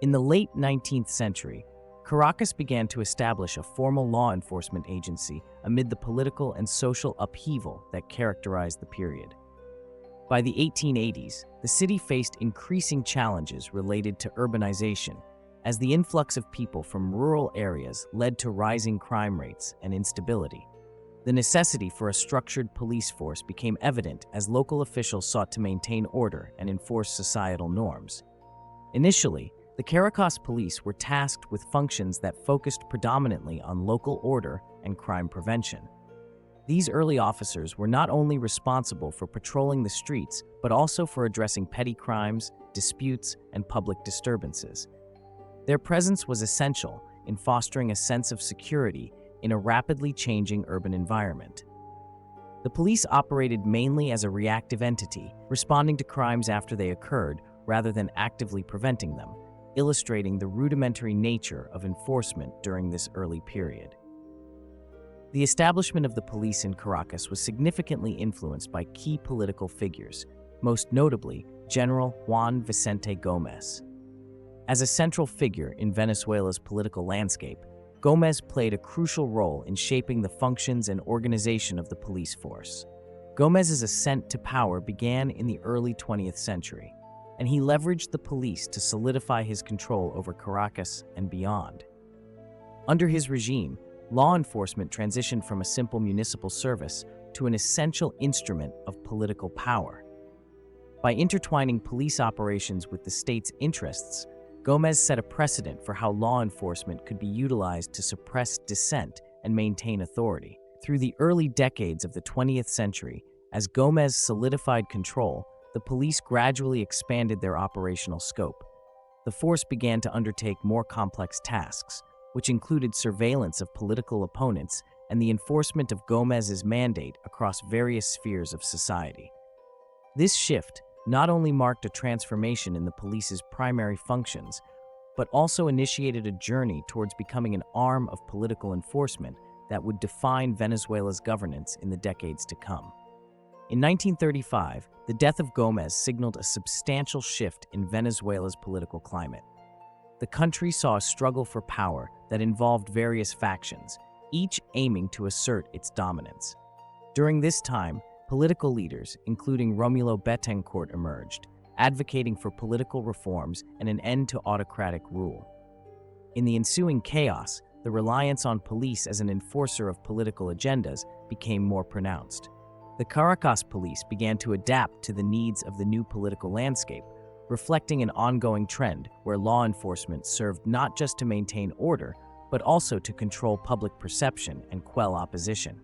In the late 19th century, Caracas began to establish a formal law enforcement agency amid the political and social upheaval that characterized the period. By the 1880s, the city faced increasing challenges related to urbanization, as the influx of people from rural areas led to rising crime rates and instability. The necessity for a structured police force became evident as local officials sought to maintain order and enforce societal norms. Initially, the Caracas police were tasked with functions that focused predominantly on local order and crime prevention. These early officers were not only responsible for patrolling the streets, but also for addressing petty crimes, disputes, and public disturbances. Their presence was essential in fostering a sense of security in a rapidly changing urban environment. The police operated mainly as a reactive entity, responding to crimes after they occurred rather than actively preventing them, illustrating the rudimentary nature of enforcement during this early period. The establishment of the police in Caracas was significantly influenced by key political figures, most notably General Juan Vicente Gómez. As a central figure in Venezuela's political landscape, Gómez played a crucial role in shaping the functions and organization of the police force. Gómez's ascent to power began in the early 20th century, and he leveraged the police to solidify his control over Caracas and beyond. Under his regime, law enforcement transitioned from a simple municipal service to an essential instrument of political power. By intertwining police operations with the state's interests, Gómez set a precedent for how law enforcement could be utilized to suppress dissent and maintain authority. Through the early decades of the 20th century, as Gómez solidified control, the police gradually expanded their operational scope. The force began to undertake more complex tasks, which included surveillance of political opponents and the enforcement of Gómez's mandate across various spheres of society. This shift not only marked a transformation in the police's primary functions, but also initiated a journey towards becoming an arm of political enforcement that would define Venezuela's governance in the decades to come. In 1935, the death of Gómez signaled a substantial shift in Venezuela's political climate. The country saw a struggle for power that involved various factions, each aiming to assert its dominance. During this time, political leaders, including Rómulo Betancourt, emerged, advocating for political reforms and an end to autocratic rule. In the ensuing chaos, the reliance on police as an enforcer of political agendas became more pronounced. The Caracas police began to adapt to the needs of the new political landscape, reflecting an ongoing trend where law enforcement served not just to maintain order, but also to control public perception and quell opposition.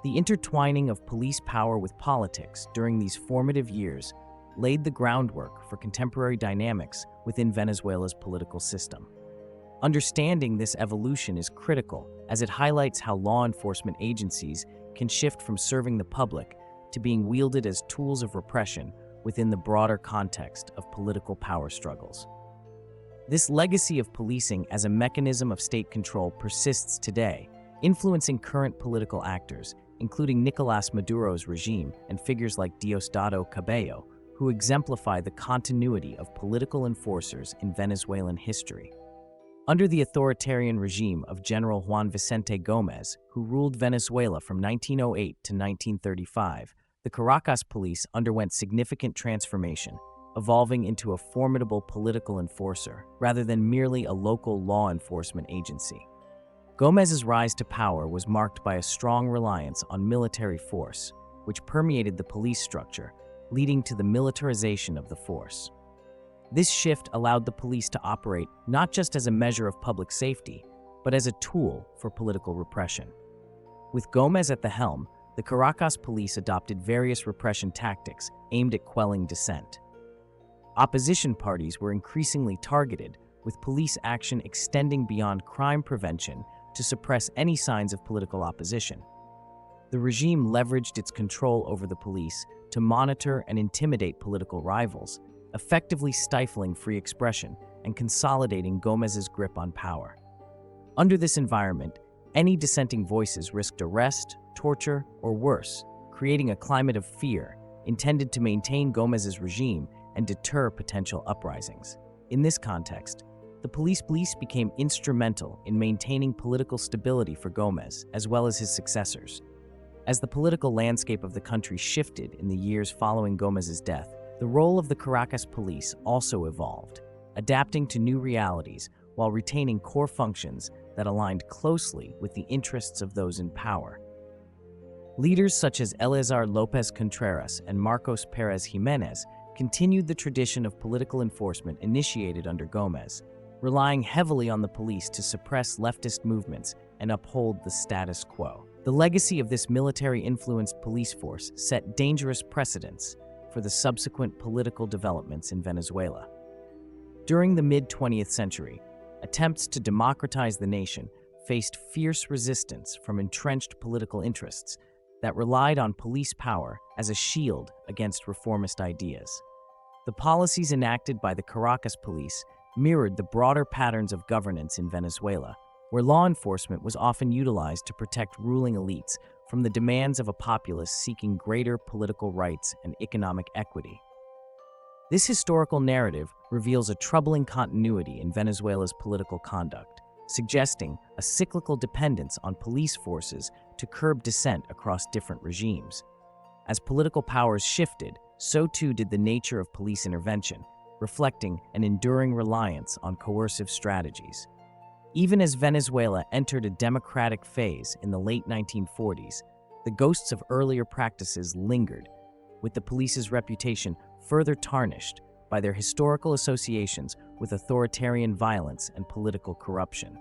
The intertwining of police power with politics during these formative years laid the groundwork for contemporary dynamics within Venezuela's political system. Understanding this evolution is critical, as it highlights how law enforcement agencies can shift from serving the public to being wielded as tools of repression within the broader context of political power struggles. This legacy of policing as a mechanism of state control persists today, influencing current political actors, including Nicolás Maduro's regime and figures like Diosdado Cabello, who exemplify the continuity of political enforcers in Venezuelan history. Under the authoritarian regime of General Juan Vicente Gómez, who ruled Venezuela from 1908 to 1935, the Caracas police underwent significant transformation, evolving into a formidable political enforcer rather than merely a local law enforcement agency. Gómez's rise to power was marked by a strong reliance on military force, which permeated the police structure, leading to the militarization of the force. This shift allowed the police to operate not just as a measure of public safety, but as a tool for political repression. With Gómez at the helm, the Caracas police adopted various repression tactics aimed at quelling dissent. Opposition parties were increasingly targeted, with police action extending beyond crime prevention to suppress any signs of political opposition. The regime leveraged its control over the police to monitor and intimidate political rivals, effectively stifling free expression and consolidating Gómez's grip on power. Under this environment, any dissenting voices risked arrest, torture, or worse, creating a climate of fear intended to maintain Gómez's regime and deter potential uprisings. In this context, the police became instrumental in maintaining political stability for Gómez, as well as his successors. As the political landscape of the country shifted in the years following Gómez's death, the role of the Caracas police also evolved, adapting to new realities while retaining core functions that aligned closely with the interests of those in power. Leaders such as Eleazar López Contreras and Marcos Pérez Jiménez continued the tradition of political enforcement initiated under Gómez, relying heavily on the police to suppress leftist movements and uphold the status quo. The legacy of this military-influenced police force set dangerous precedents for the subsequent political developments in Venezuela. During the mid-20th century, attempts to democratize the nation faced fierce resistance from entrenched political interests that relied on police power as a shield against reformist ideas. The policies enacted by the Caracas police mirrored the broader patterns of governance in Venezuela, where law enforcement was often utilized to protect ruling elites from the demands of a populace seeking greater political rights and economic equity. This historical narrative reveals a troubling continuity in Venezuela's political conduct, suggesting a cyclical dependence on police forces to curb dissent across different regimes. As political powers shifted, so too did the nature of police intervention, reflecting an enduring reliance on coercive strategies. Even as Venezuela entered a democratic phase in the late 1940s, the ghosts of earlier practices lingered, with the police's reputation further tarnished by their historical associations with authoritarian violence and political corruption.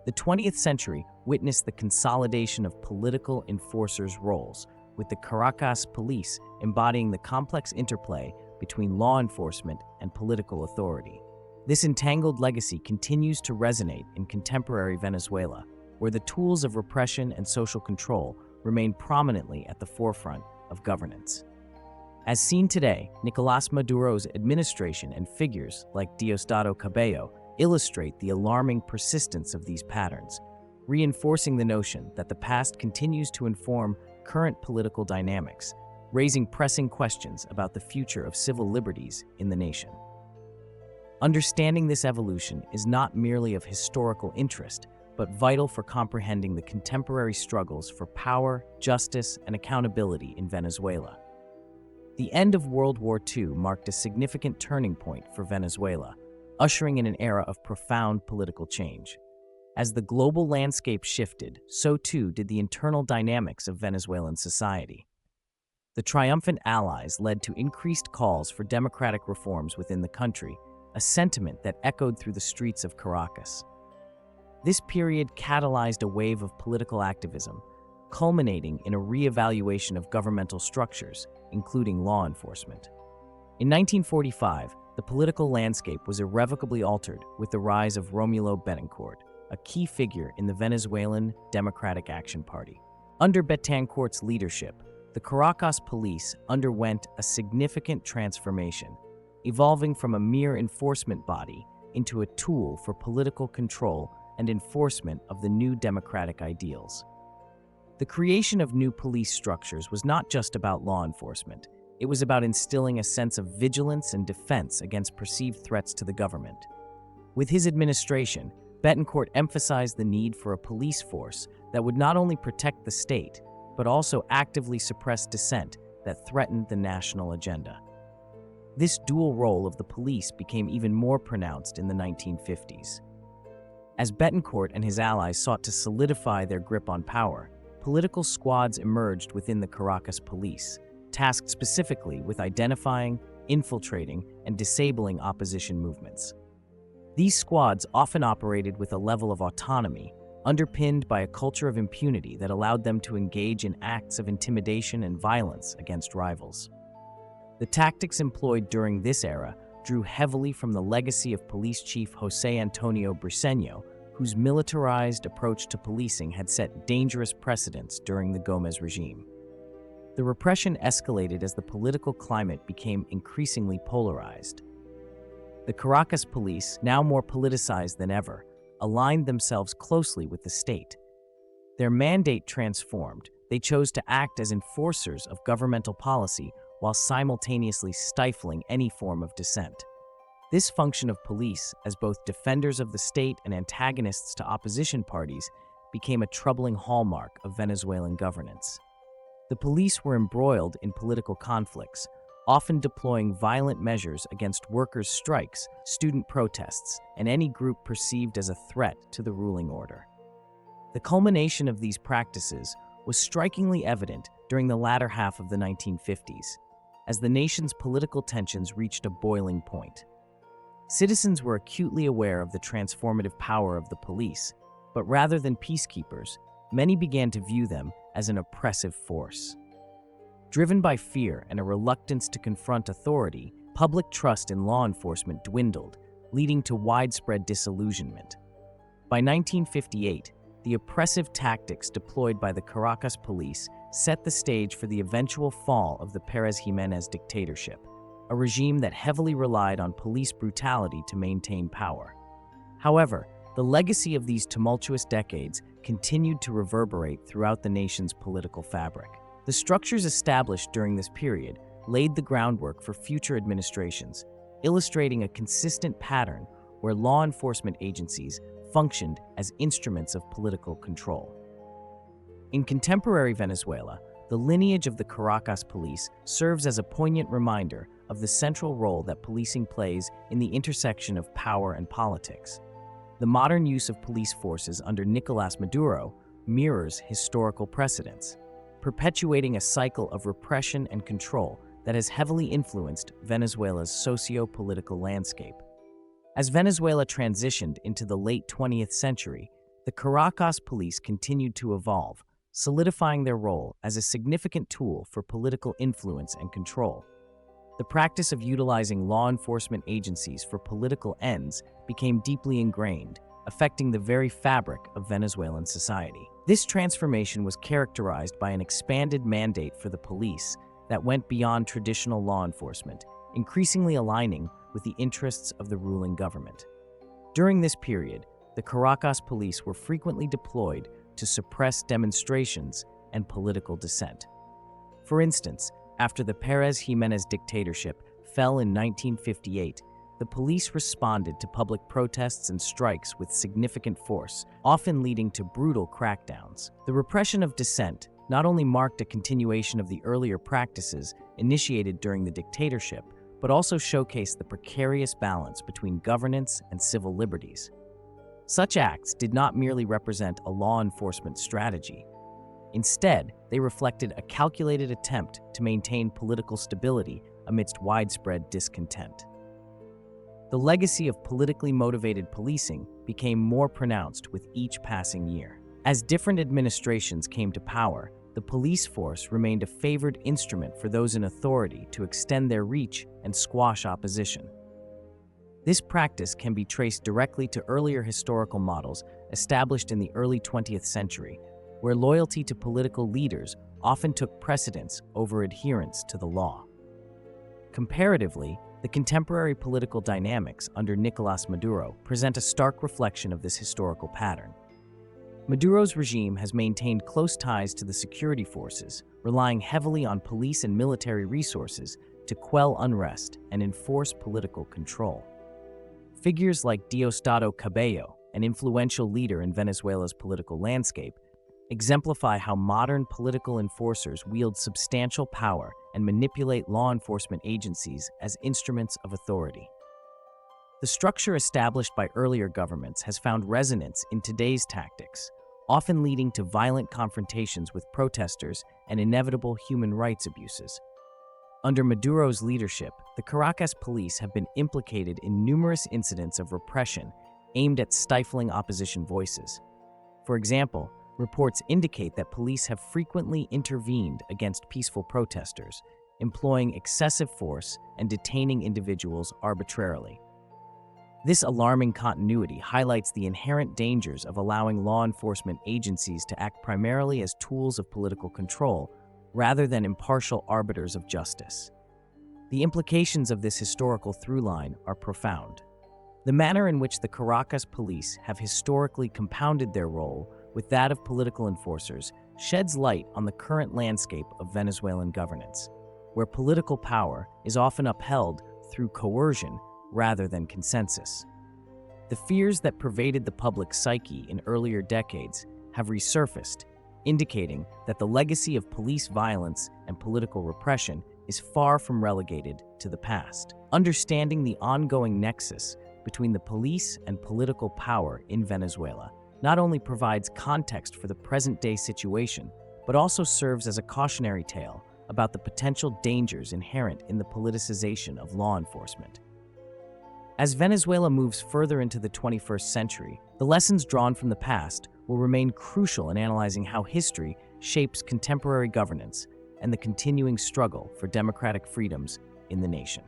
The 20th century witnessed the consolidation of political enforcers' roles, with the Caracas police embodying the complex interplay between law enforcement and political authority. This entangled legacy continues to resonate in contemporary Venezuela, where the tools of repression and social control remain prominently at the forefront of governance. As seen today, Nicolás Maduro's administration and figures like Diosdado Cabello illustrate the alarming persistence of these patterns, reinforcing the notion that the past continues to inform current political dynamics, raising pressing questions about the future of civil liberties in the nation. Understanding this evolution is not merely of historical interest, but vital for comprehending the contemporary struggles for power, justice, and accountability in Venezuela. The end of World War II marked a significant turning point for Venezuela, ushering in an era of profound political change. As the global landscape shifted, so too did the internal dynamics of Venezuelan society. The triumphant allies led to increased calls for democratic reforms within the country, a sentiment that echoed through the streets of Caracas. This period catalyzed a wave of political activism, culminating in a re-evaluation of governmental structures, including law enforcement. In 1945, the political landscape was irrevocably altered with the rise of Romulo Betancourt, a key figure in the Venezuelan Democratic Action Party. Under Betancourt's leadership, the Caracas police underwent a significant transformation, evolving from a mere enforcement body into a tool for political control and enforcement of the new democratic ideals. The creation of new police structures was not just about law enforcement. It was about instilling a sense of vigilance and defense against perceived threats to the government. With his administration, Betancourt emphasized the need for a police force that would not only protect the state, but also actively suppress dissent that threatened the national agenda. This dual role of the police became even more pronounced in the 1950s. As Betancourt and his allies sought to solidify their grip on power, political squads emerged within the Caracas police, tasked specifically with identifying, infiltrating, and disabling opposition movements. These squads often operated with a level of autonomy, underpinned by a culture of impunity that allowed them to engage in acts of intimidation and violence against rivals. The tactics employed during this era drew heavily from the legacy of police chief José Antonio Briceño, whose militarized approach to policing had set dangerous precedents during the Gómez regime. The repression escalated as the political climate became increasingly polarized. The Caracas police, now more politicized than ever, aligned themselves closely with the state. Their mandate transformed. They chose to act as enforcers of governmental policy while simultaneously stifling any form of dissent. This function of police, as both defenders of the state and antagonists to opposition parties, became a troubling hallmark of Venezuelan governance. The police were embroiled in political conflicts, often deploying violent measures against workers' strikes, student protests, and any group perceived as a threat to the ruling order. The culmination of these practices was strikingly evident during the latter half of the 1950s, as the nation's political tensions reached a boiling point. Citizens were acutely aware of the transformative power of the police, but rather than peacekeepers, many began to view them as an oppressive force. Driven by fear and a reluctance to confront authority, public trust in law enforcement dwindled, leading to widespread disillusionment. By 1958, the oppressive tactics deployed by the Caracas police set the stage for the eventual fall of the Pérez-Jiménez dictatorship, a regime that heavily relied on police brutality to maintain power. However, the legacy of these tumultuous decades continued to reverberate throughout the nation's political fabric. The structures established during this period laid the groundwork for future administrations, illustrating a consistent pattern where law enforcement agencies functioned as instruments of political control. In contemporary Venezuela, the lineage of the Caracas police serves as a poignant reminder of the central role that policing plays in the intersection of power and politics. The modern use of police forces under Nicolás Maduro mirrors historical precedents, perpetuating a cycle of repression and control that has heavily influenced Venezuela's socio-political landscape. As Venezuela transitioned into the late 20th century, the Caracas police continued to evolve, solidifying their role as a significant tool for political influence and control. The practice of utilizing law enforcement agencies for political ends became deeply ingrained, affecting the very fabric of Venezuelan society. This transformation was characterized by an expanded mandate for the police that went beyond traditional law enforcement, increasingly aligning with the interests of the ruling government. During this period, the Caracas police were frequently deployed to suppress demonstrations and political dissent. For instance, after the Pérez-Jiménez dictatorship fell in 1958, the police responded to public protests and strikes with significant force, often leading to brutal crackdowns. The repression of dissent not only marked a continuation of the earlier practices initiated during the dictatorship, but also showcased the precarious balance between governance and civil liberties. Such acts did not merely represent a law enforcement strategy. Instead, they reflected a calculated attempt to maintain political stability amidst widespread discontent. The legacy of politically motivated policing became more pronounced with each passing year. As different administrations came to power, the police force remained a favored instrument for those in authority to extend their reach and squash opposition. This practice can be traced directly to earlier historical models established in the early 20th century, where loyalty to political leaders often took precedence over adherence to the law. Comparatively, the contemporary political dynamics under Nicolás Maduro present a stark reflection of this historical pattern. Maduro's regime has maintained close ties to the security forces, relying heavily on police and military resources to quell unrest and enforce political control. Figures like Diosdado Cabello, an influential leader in Venezuela's political landscape, exemplify how modern political enforcers wield substantial power and manipulate law enforcement agencies as instruments of authority. The structure established by earlier governments has found resonance in today's tactics, often leading to violent confrontations with protesters and inevitable human rights abuses. Under Maduro's leadership, the Caracas police have been implicated in numerous incidents of repression aimed at stifling opposition voices. For example, reports indicate that police have frequently intervened against peaceful protesters, employing excessive force and detaining individuals arbitrarily. This alarming continuity highlights the inherent dangers of allowing law enforcement agencies to act primarily as tools of political control rather than impartial arbiters of justice. The implications of this historical through-line are profound. The manner in which the Caracas police have historically compounded their role with that of political enforcers sheds light on the current landscape of Venezuelan governance, where political power is often upheld through coercion rather than consensus. The fears that pervaded the public psyche in earlier decades have resurfaced, indicating that the legacy of police violence and political repression is far from relegated to the past. Understanding the ongoing nexus between the police and political power in Venezuela not only provides context for the present-day situation, but also serves as a cautionary tale about the potential dangers inherent in the politicization of law enforcement. As Venezuela moves further into the 21st century, the lessons drawn from the past will remain crucial in analyzing how history shapes contemporary governance and the continuing struggle for democratic freedoms in the nation.